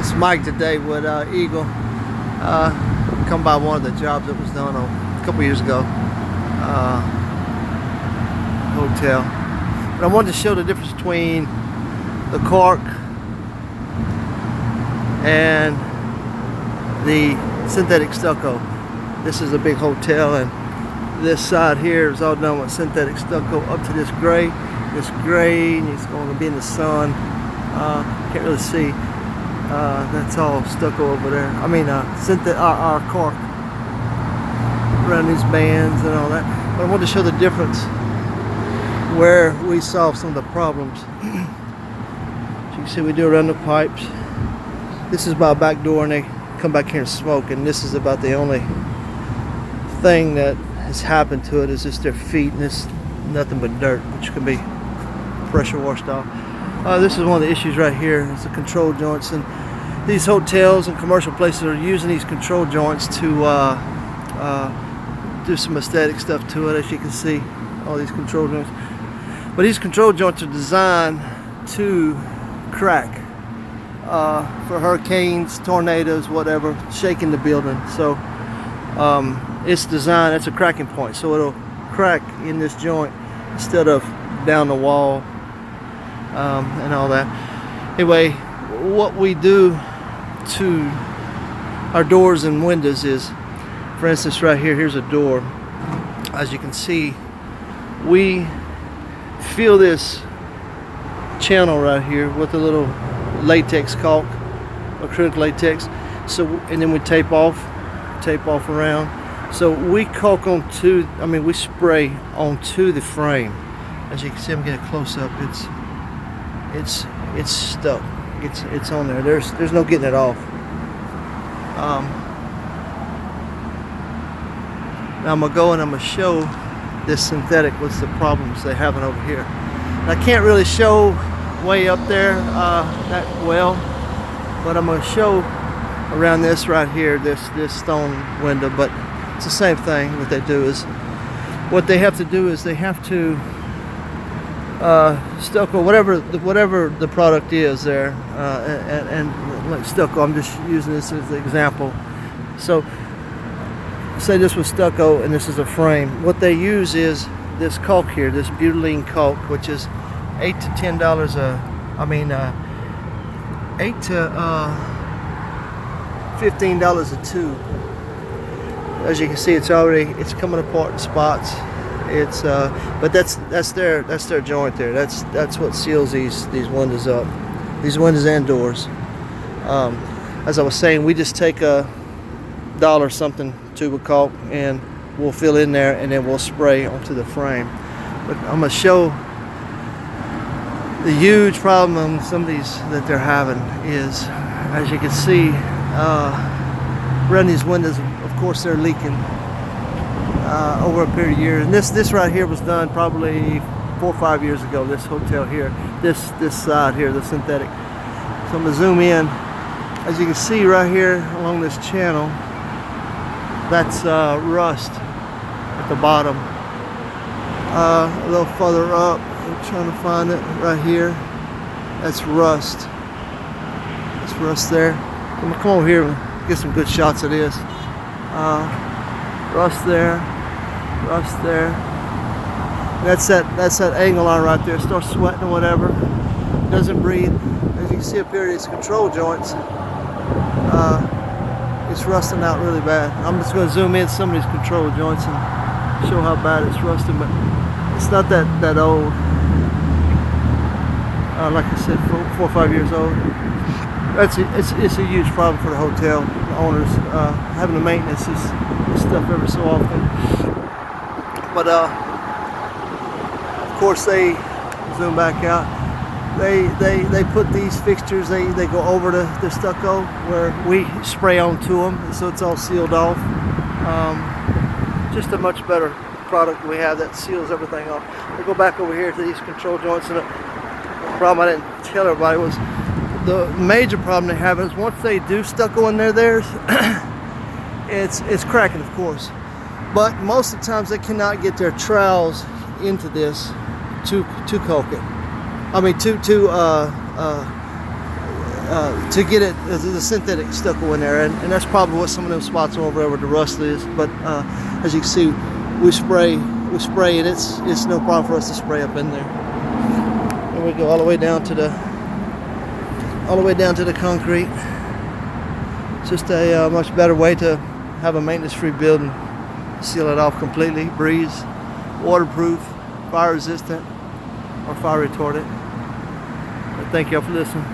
It's Mike today with Eagle. Come by one of the jobs that was done a couple years ago. Hotel. But I wanted to show the difference between the cork and the synthetic stucco. This is a big hotel, and this side here is all done with synthetic stucco up to this gray, and it's going to be in the sun. Can't really see. That's all stucco over there. I mean, our cork around these bands and all that. But I wanted to show the difference where we solve some of the problems. As you can see, we do around the pipes. This is by a back door, and they come back here and smoke. And this is about the only thing that has happened to it is just their feet, and it's nothing but dirt, which can be pressure washed off. This is one of the issues right here. It's the control joints, and these hotels and commercial places are using these control joints to do some aesthetic stuff to it. As you can see, all these control joints. But these control joints are designed to crack for hurricanes, tornadoes, whatever, shaking the building. So it's designed. That's a cracking point. So it'll crack in this joint instead of down the wall. And all that. Anyway, what we do to our doors and windows is, for instance, right here, here's a door. As you can see, we fill this channel right here with a little latex caulk, acrylic latex. So, and then we tape off around. So we caulk onto, we spray onto the frame. As you can see, I'm getting a close up. It's stuck. It's on there. There's no getting it off. Now I'm gonna go and I'm gonna show this synthetic. What's the problems they're having over here? And I can't really show way up there that well, but I'm gonna show around this right here, this stone window. But it's the same thing. What they have to do is they have to stucco, whatever the product is there, and like stucco, I'm just using this as an example. So say this was stucco and this is a frame. What they use is this caulk here, this butylene caulk, which is $8 to $10 $8 to $15 a tube. As you can see, it's coming apart in spots. It's but that's their joint there. That's what seals these windows up, these windows and doors. As I was saying, we just take a $1 something tube of caulk and we'll fill in there, and then we'll spray onto the frame. But I'm gonna show the huge problem on some of these that they're having is, as you can see, around these windows, of course, they're leaking. Over a period of years, and this right here was done probably 4 or 5 years ago. This hotel here, this side here, the synthetic. So I'm gonna zoom in. As you can see right here along this channel, that's rust at the bottom. A little further up, I'm trying to find it right here. That's rust. That's rust there. I'm gonna come over here and get some good shots of this. Rust there. Rust there. That's that angle line right there. Starts sweating or whatever. Doesn't breathe. As you can see up here, these control joints. It's rusting out really bad. I'm just going to zoom in some of these control joints and show how bad it's rusting, but it's not that old. Like I said, 4 or 5 years old. It's a huge problem for the hotel owners, having to maintenance this stuff every so often. But of course, they zoom back out. They put these fixtures. They go over the stucco where we spray onto them, so it's all sealed off. Just a much better product we have that seals everything off. We go back over here to these control joints, and the problem I didn't tell everybody was the major problem they have is once they do stucco in theirs, it's cracking, of course. But most of the times they cannot get their trowels into this to caulk it. to get it the synthetic stucco in there, and that's probably what some of them spots are over there where the rust is. But as you can see, we spray, and it's no problem for us to spray up in there. And we go all the way down to the concrete. It's just a much better way to have a maintenance-free building. Seal it off completely, breeze, waterproof, fire resistant, or fire retardant. But thank y'all for listening.